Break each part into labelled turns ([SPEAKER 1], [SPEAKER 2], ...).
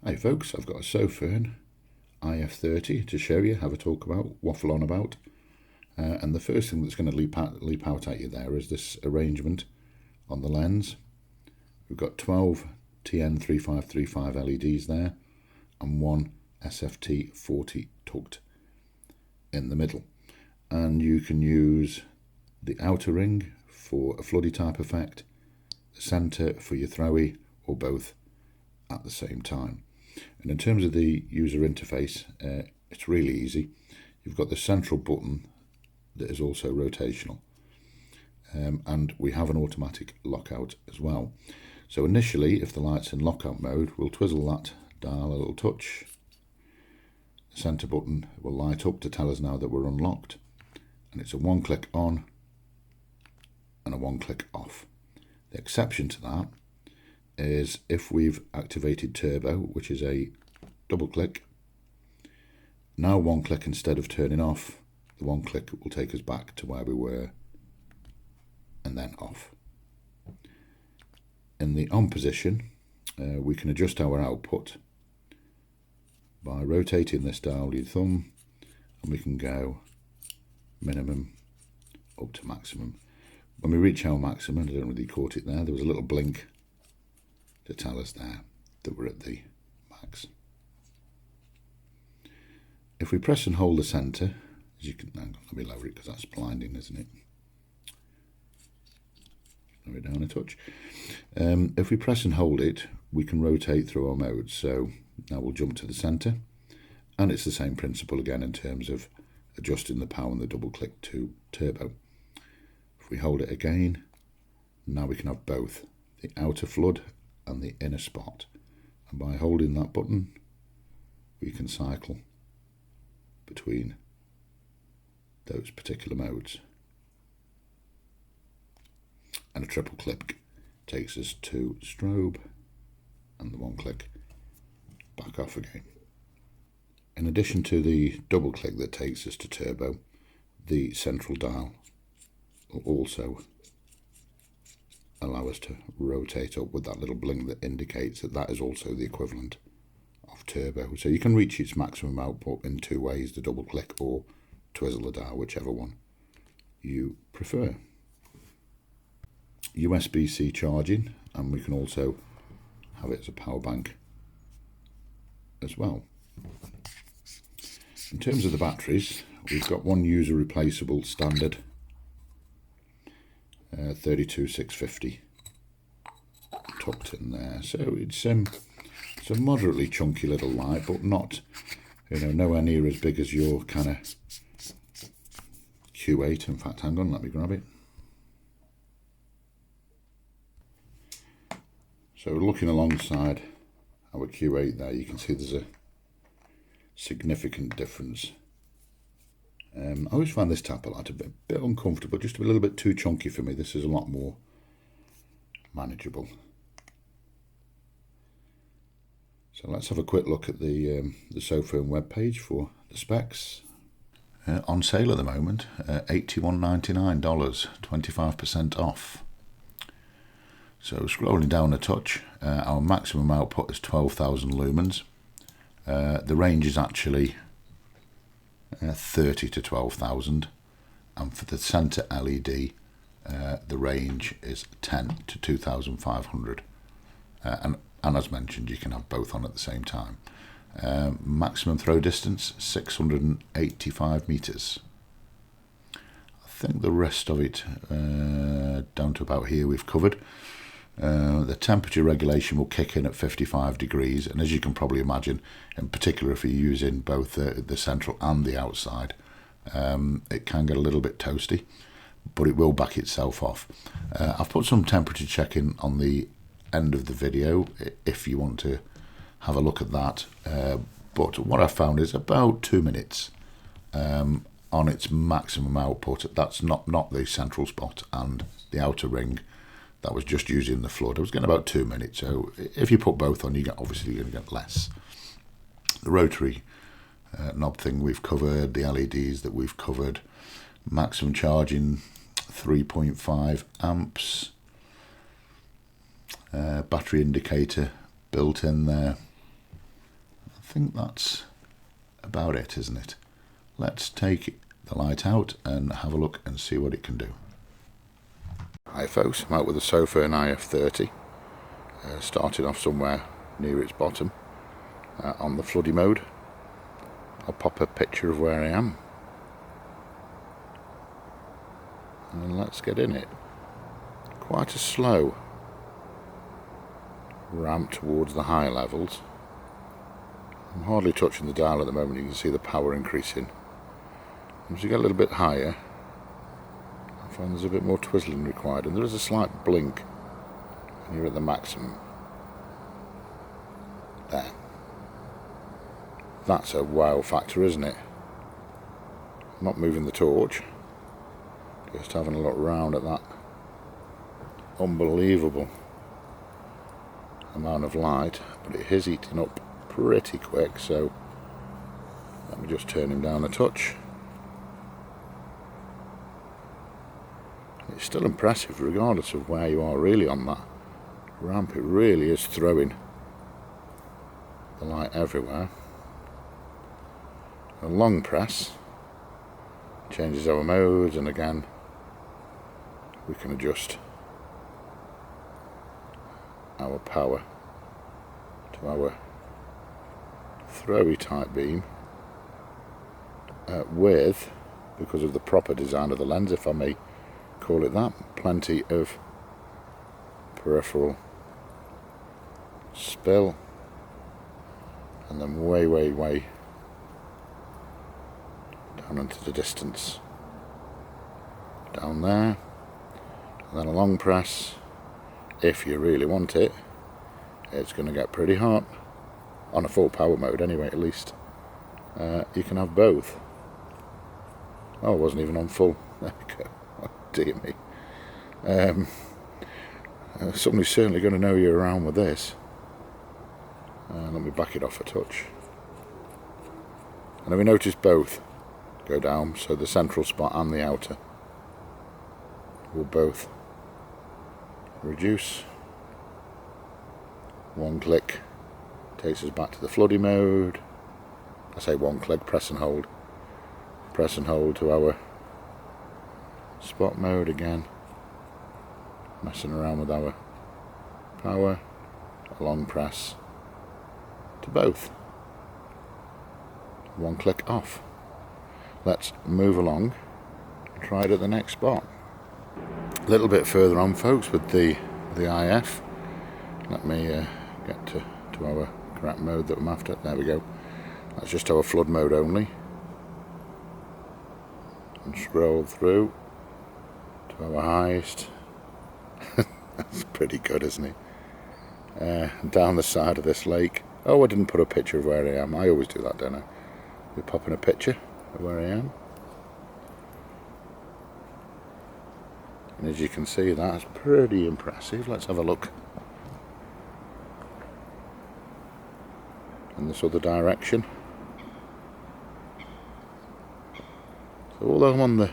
[SPEAKER 1] Hi folks, I've got a Sofirn IF30 to show you, have a talk about, waffle on about. And the first thing that's going to leap out at you there is this arrangement on the lens. We've got 12 TN3535 LEDs there and one SFT40 tucked in the middle. And you can use the outer ring for a floody type effect, the centre for your throwy, or both at the same time. And in terms of the user interface, it's really easy. You've got the central button that is also rotational, and we have an automatic lockout as well. So initially, if the light's in lockout mode, we'll twizzle that dial a little touch. The centre button will light up to tell us now that we're unlocked, and it's a one click on and a one click off. The exception to that is if we've activated turbo, which is a double click. Now one click, instead of turning off, the one click will take us back to where we were and then off. In the on position, we can adjust our output by rotating this dial with your thumb, and we can go minimum up to maximum. When we reach our maximum, I don't really caught it there was a little blink to tell us there that we're at the max. If we press and hold the centre, as you can, hang on, let me lower it because that's blinding, isn't it? Lower it down a touch. If we press and hold it, we can rotate through our modes. So now we'll jump to the centre, and it's the same principle again in terms of adjusting the power and the double click to turbo. If we hold it again, now we can have both the outer flood and the inner spot, and by holding that button we can cycle between those particular modes. And a triple click takes us to strobe, and the one click back off again. In addition to the double click that takes us to turbo, the central dial will also allow us to rotate up with that little blink that indicates that that is also the equivalent of turbo. So you can reach its maximum output in two ways, the double click or twizzle the dial, whichever one you prefer. USB-C charging, and we can also have it as a power bank as well. In terms of the batteries, we've got one user replaceable standard 32650 tucked in there. So it's a moderately chunky little light, but not, nowhere near as big as your kind of Q8. In fact, hang on, let me grab it. So looking alongside our Q8 there, you can see there's a significant difference. I always find this tapper light a bit uncomfortable, just a little bit too chunky for me. This is a lot more manageable. So let's have a quick look at the Sofirn webpage for the specs. On sale at the moment, $81.99, 25% off. So scrolling down a touch, our maximum output is 12,000 lumens. The range is actually 30 to 12,000, and for the centre LED the range is 10 to 2,500, and as mentioned, you can have both on at the same time. Maximum throw distance 685 meters. I think the rest of it down to about here we've covered. The temperature regulation will kick in at 55 degrees, and as you can probably imagine, in particular if you're using both the central and the outside, it can get a little bit toasty, but it will back itself off. I've put some temperature checking on the end of the video if you want to have a look at that, but what I found is about 2 minutes on its maximum output. That's not the central spot and the outer ring. That was just using the flood. I was getting about 2 minutes. So if you put both on, obviously you're going to get less. The rotary knob thing we've covered. The LEDs that we've covered. Maximum charging 3.5 amps. Battery indicator built in there. think that's about it, isn't it? Let's take the light out and have a look and see what it can do. Hi folks, I'm out with the Sofirn IF30. Started off somewhere near its bottom on the floody mode. I'll pop a picture of where I am and let's get in it. Quite a slow ramp towards the high levels. I'm hardly touching the dial at the moment. You can see the power increasing. As you get a little bit higher, I find there's a bit more twizzling required, and there is a slight blink when you're at the maximum. There. That's a wow factor, isn't it? I'm not moving the torch, just having a look round at that unbelievable amount of light, but it is eating up pretty quick, so let me just turn him down a touch. It's still impressive regardless of where you are really on that ramp. It really is throwing the light everywhere. A long press changes our modes, and again we can adjust our power to our throwy type beam with, because of the proper design of the lens, if I may call it that, plenty of peripheral spill, and then way down into the distance down there, and then a long press. If you really want it, it's going to get pretty hot on a full power mode anyway. At least you can have both. Oh, I wasn't even on full. There we go. Oh, dear me. Somebody's certainly going to know you're around with this. Let me back it off a touch. And then we notice both go down, so the central spot and the outer will both reduce. One click takes us back to the floody mode. I say one click, press and hold. Press and hold to our spot mode again. Messing around with our power. A long press to both. One click off. Let's move along and try it at the next spot. A little bit further on, folks, with the IF. Let me get to our correct mode that I'm after. There we go. That's just our flood mode only. And scroll through to our highest. That's pretty good, isn't it? Down the side of this lake. Oh, I didn't put a picture of where I am. I always do that, don't I? We're popping a picture of where I am. And as you can see, that's pretty impressive. Let's have a look in this other direction. So although I'm on the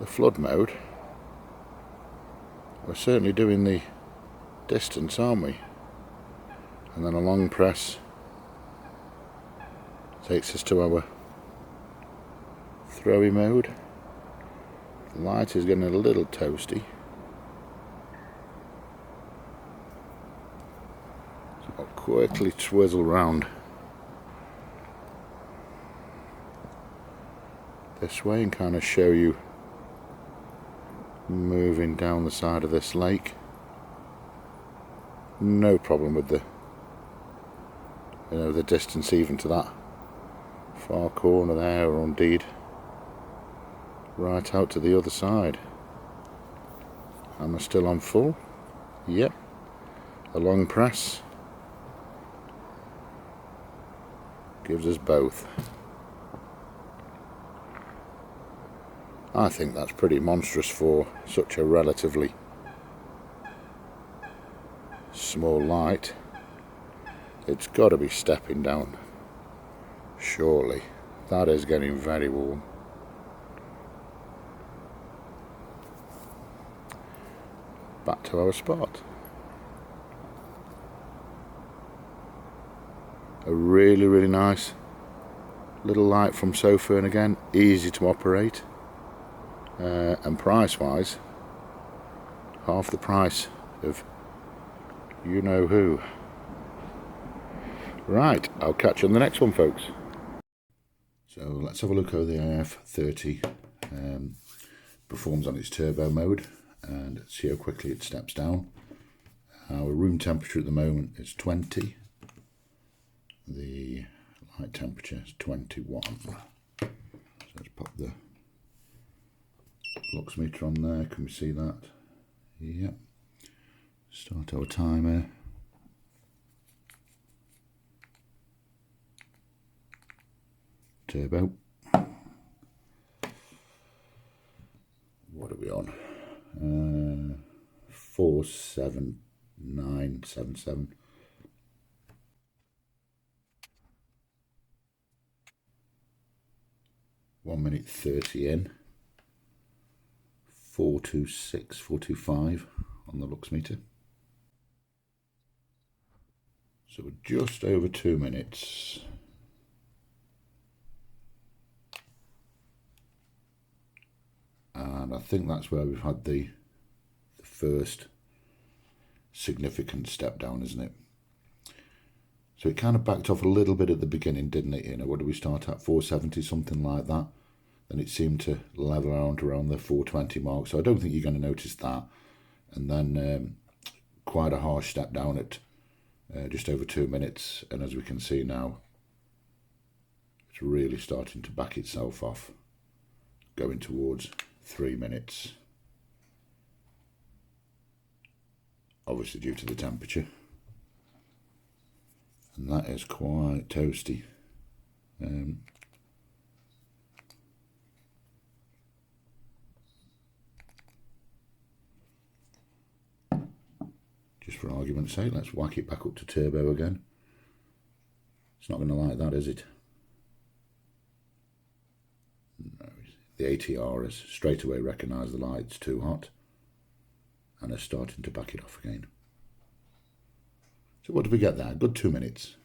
[SPEAKER 1] flood mode, we're certainly doing the distance, aren't we? And then a long press takes us to our throwy mode. The light is getting a little toasty. So I'll quickly twizzle round this way and kind of show you moving down the side of this lake. No problem with the the distance even to that far corner there, or indeed right out to the other side. Am I still on full? Yep. A long press gives us both. I think that's pretty monstrous for such a relatively small light. It's got to be stepping down, surely. That is getting very warm. Back to our spot. A really, really nice little light from Sofirn again, easy to operate, and price wise half the price of you know who. Right, I'll catch you on the next one, folks. So let's have a look how the IF30 performs on its turbo mode and see how quickly it steps down. Our room temperature at the moment is 20. The light temperature is 21. So let's pop the lux meter on there. Can we see that? Yep. Start our timer. Turbo. What are we on? 47977. 1 minute 30 in. 426, 425 on the lux meter. So we're just over 2 minutes. And I think that's where we've had the first significant step down, isn't it? So it kind of backed off a little bit at the beginning, didn't it? You know, what did we start at? 470, something like that. Then it seemed to level around the 420 mark. So I don't think you're going to notice that. And then quite a harsh step down at just over 2 minutes. And as we can see now, it's really starting to back itself off, going towards 3 minutes. Obviously due to the temperature. And that is quite toasty. Just for argument's sake, let's whack it back up to turbo again. It's not going to like that, is it? No. The ATR has straight away recognised the light's too hot and is starting to back it off again. So what did we get there? A good 2 minutes.